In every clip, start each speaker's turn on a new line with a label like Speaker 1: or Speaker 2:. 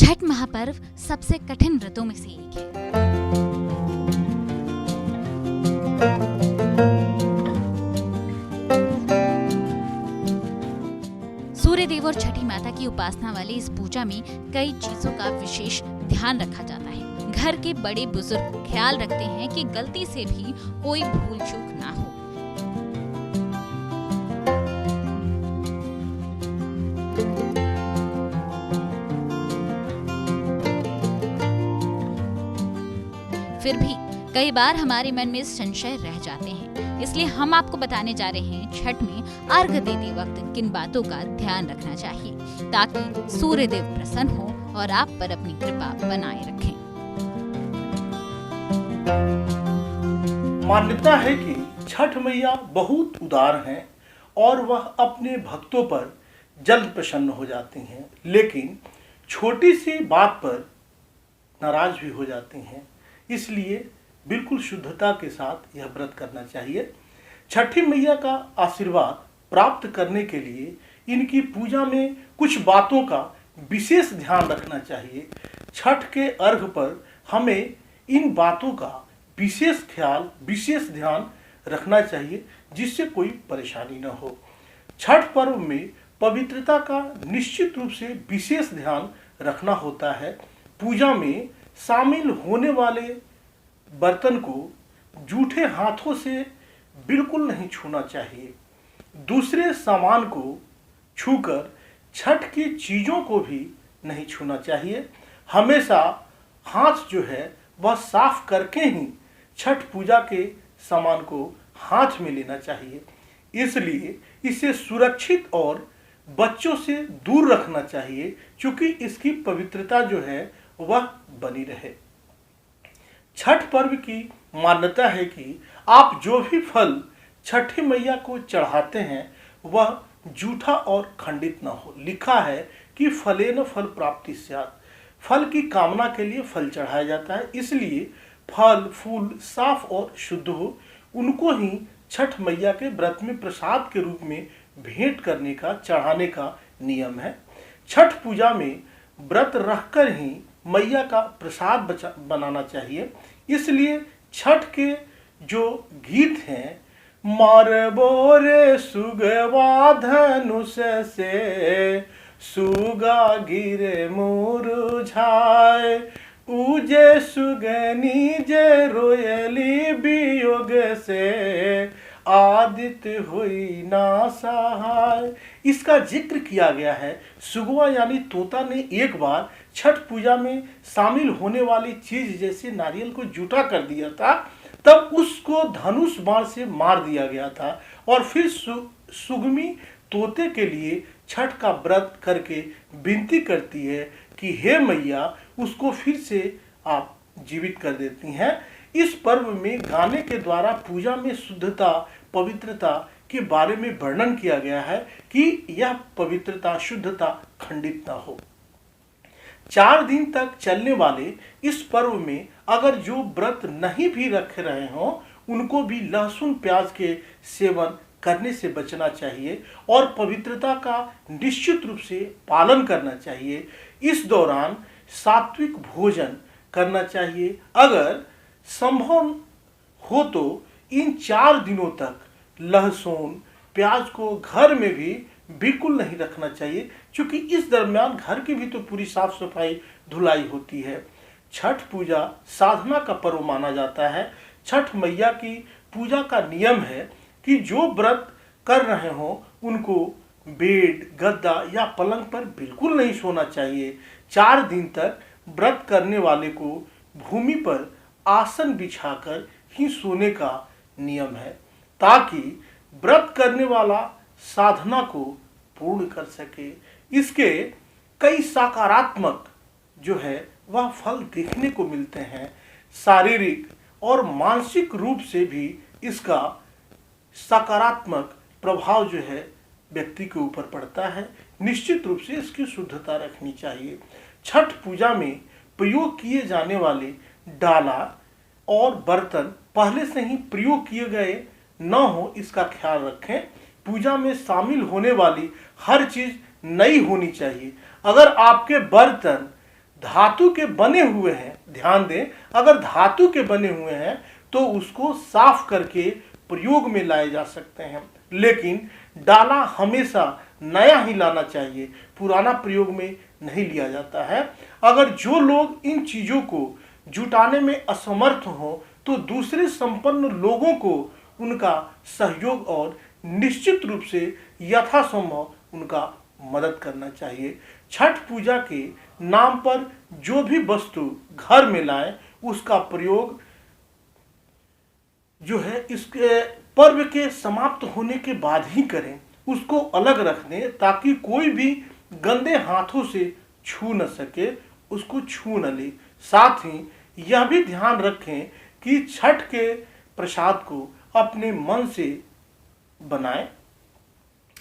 Speaker 1: छठ महापर्व सबसे कठिन व्रतों में से एक है। सूर्य देव और छठी माता की उपासना वाली इस पूजा में कई चीजों का विशेष ध्यान रखा जाता है। घर के बड़े बुजुर्ग ख्याल रखते हैं कि गलती से भी कोई भूल चूक ना हो। फिर भी कई बार हमारे मन में संशय रह जाते हैं, इसलिए हम आपको बताने जा रहे हैं छठ में अर्घ देते वक्त किन बातों का ध्यान रखना चाहिए ताकि सूर्य देव प्रसन्न हो और आप पर अपनी कृपा बनाए रखें।
Speaker 2: मान्यता है कि छठ मैया बहुत उदार हैं और वह अपने भक्तों पर जल्द प्रसन्न हो जाती हैं, लेकिन छोटी सी बात पर नाराज भी हो जाती हैं। इसलिए बिल्कुल शुद्धता के साथ यह व्रत करना चाहिए। छठी मैया का आशीर्वाद प्राप्त करने के लिए इनकी पूजा में कुछ बातों का विशेष ध्यान रखना चाहिए। छठ के अर्घ पर हमें इन बातों का विशेष ख्याल, विशेष ध्यान रखना चाहिए जिससे कोई परेशानी न हो। छठ पर्व में पवित्रता का निश्चित रूप से विशेष ध्यान रखना होता है। पूजा में शामिल होने वाले बर्तन को जूठे हाथों से बिल्कुल नहीं छूना चाहिए। दूसरे सामान को छूकर छठ की चीज़ों को भी नहीं छूना चाहिए। हमेशा हाथ जो है वह साफ करके ही छठ पूजा के सामान को हाथ में लेना चाहिए। इसलिए इसे सुरक्षित और बच्चों से दूर रखना चाहिए, क्योंकि इसकी पवित्रता जो है वह बनी रहे। छठ पर्व की मान्यता है कि आप जो भी फल छठी मैया को चढ़ाते हैं वह जूठा और खंडित न हो। लिखा है कि फलेन फल प्राप्ति स्यात्, फल की कामना के लिए फल चढ़ाया जाता है। इसलिए फल फूल साफ और शुद्ध हो, उनको ही छठ मैया के व्रत में प्रसाद के रूप में भेंट करने का, चढ़ाने का नियम है। छठ पूजा में व्रत रखकर ही मैया का प्रसाद बनाना चाहिए। इसलिए छठ के जो गीत हैं, मारबो रे सुगवा धनुष से, सुगा गिरे मुरझाए, उजे सुगनी जे रोयली वियोग से, आदित्य हुई ना सहाय। इसका जिक्र किया गया है। सुगवा यानी तोता ने एक बार छठ पूजा में शामिल होने वाली चीज जैसे नारियल को जूठा कर दिया था, तब उसको धनुष बाण से मार दिया गया था और फिर सुगमी तोते के लिए छठ का व्रत करके विनती करती है कि हे मैया, उसको फिर से आप जीवित कर देती हैं। इस पर्व में गाने के द्वारा पूजा में शुद्धता, पवित्रता के बारे में वर्णन किया गया है कि यह पवित्रता, शुद्धता खंडित न हो। 4 दिन तक चलने वाले इस पर्व में अगर जो व्रत नहीं भी रख रहे हों, उनको भी लहसुन प्याज के सेवन करने से बचना चाहिए और पवित्रता का निश्चित रूप से पालन करना चाहिए। इस दौरान सात्विक भोजन करना चाहिए। अगर संभव हो तो इन 4 दिनों तक लहसुन प्याज को घर में भी बिल्कुल नहीं रखना चाहिए, क्योंकि इस दरमियान घर की भी तो पूरी साफ सफाई धुलाई होती है। छठ पूजा साधना का पर्व माना जाता है। छठ मैया की पूजा का नियम है कि जो व्रत कर रहे हो उनको बेड, गद्दा या पलंग पर बिल्कुल नहीं सोना चाहिए। 4 दिन तक व्रत करने वाले को भूमि पर आसन बिछाकर ही सोने का नियम है, ताकि व्रत करने वाला साधना को पूर्ण कर सके। इसके कई सकारात्मक जो है वह फल देखने को मिलते हैं। शारीरिक और मानसिक रूप से भी इसका सकारात्मक प्रभाव जो है व्यक्ति के ऊपर पड़ता है। निश्चित रूप से इसकी शुद्धता रखनी चाहिए। छठ पूजा में प्रयोग किए जाने वाले डाला और बर्तन पहले से ही प्रयोग किए गए न हो, इसका ख्याल रखें। पूजा में शामिल होने वाली हर चीज नई होनी चाहिए। अगर आपके बर्तन धातु के बने हुए हैं, ध्यान दें, अगर धातु के बने हुए हैं तो उसको साफ करके प्रयोग में लाए जा सकते हैं, लेकिन डाला हमेशा नया ही लाना चाहिए, पुराना प्रयोग में नहीं लिया जाता है। अगर जो लोग इन चीजों को जुटाने में असमर्थ हो तो दूसरे संपन्न लोगों को उनका सहयोग और निश्चित रूप से यथासंभव उनका मदद करना चाहिए। छठ पूजा के नाम पर जो भी वस्तु घर में लाए उसका प्रयोग जो है इसके पर्व के समाप्त होने के बाद ही करें, उसको अलग रख दें ताकि कोई भी गंदे हाथों से छू न सके, उसको छू न ले। साथ ही यह भी ध्यान रखें कि छठ के प्रसाद को अपने मन से बनाएं।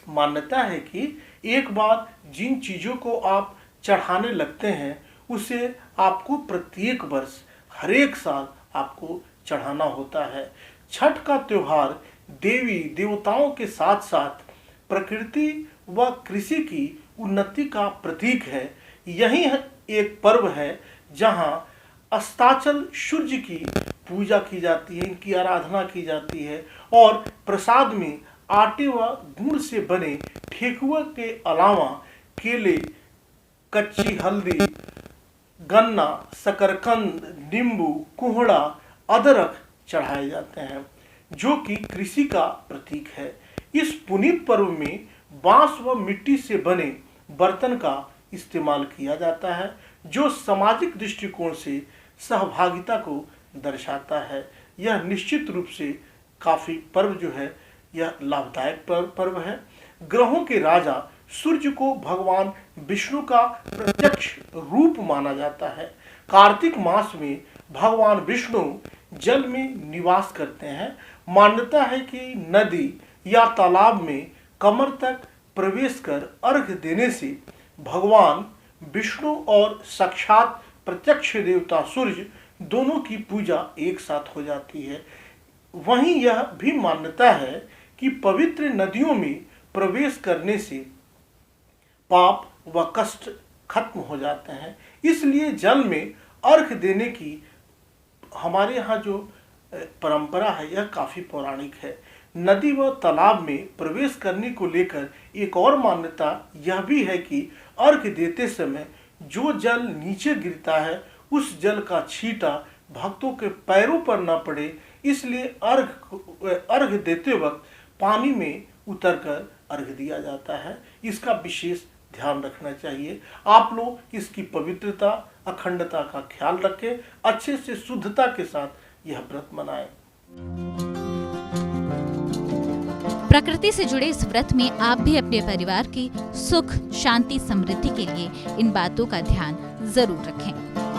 Speaker 2: मान्यता है कि एक बार जिन चीजों को आप चढ़ाने लगते हैं उसे आपको प्रत्येक वर्ष हर एक साल आपको चढ़ाना होता है। छठ का त्योहार देवी देवताओं के साथ साथ प्रकृति व कृषि की उन्नति का प्रतीक है। यही एक पर्व है जहां अस्ताचल सूर्य की पूजा की जाती है, इनकी आराधना की जाती है और प्रसाद में आटे व गुड़ से बने ठेकुआ के अलावा केले, कच्ची हल्दी, गन्ना, शकरकंद, नींबू, कोहड़ा, अदरक चढ़ाए जाते हैं जो कि कृषि का प्रतीक है। इस पुनीत पर्व में बांस व मिट्टी से बने बर्तन का इस्तेमाल किया जाता है जो सामाजिक दृष्टिकोण से सहभागिता को दर्शाता है। यह निश्चित रूप से काफी पर्व जो है यह लाभदायक पर्व है। ग्रहों के राजा सूर्य को भगवान विष्णु का प्रत्यक्ष रूप माना जाता है। कार्तिक मास में भगवान विष्णु जल में निवास करते हैं। मान्यता है कि नदी या तालाब में कमर तक प्रवेश कर अर्घ्य देने से भगवान विष्णु और साक्षात प्रत्यक्ष देवता सूर्य दोनों की पूजा एक साथ हो जाती है। वहीं यह भी मान्यता है कि पवित्र नदियों में प्रवेश करने से पाप व कष्ट खत्म हो जाते हैं, इसलिए जल में अर्घ्य देने की हमारे यहाँ जो परंपरा है यह काफी पौराणिक है। नदी व तालाब में प्रवेश करने को लेकर एक और मान्यता यह भी है कि अर्घ्य देते समय जो जल नीचे गिरता है उस जल का छींटा भक्तों के पैरों पर न पड़े, इसलिए अर्घ्य देते वक्त पानी में उतरकर अर्घ्य दिया जाता है। इसका विशेष ध्यान रखना चाहिए। आप लोग इसकी पवित्रता, अखंडता का ख्याल रखें, अच्छे से शुद्धता के साथ यह व्रत मनाएं।
Speaker 1: प्रकृति से जुड़े इस व्रत में आप भी अपने परिवार की सुख, शांति, समृद्धि के लिए इन बातों का ध्यान जरूर रखें।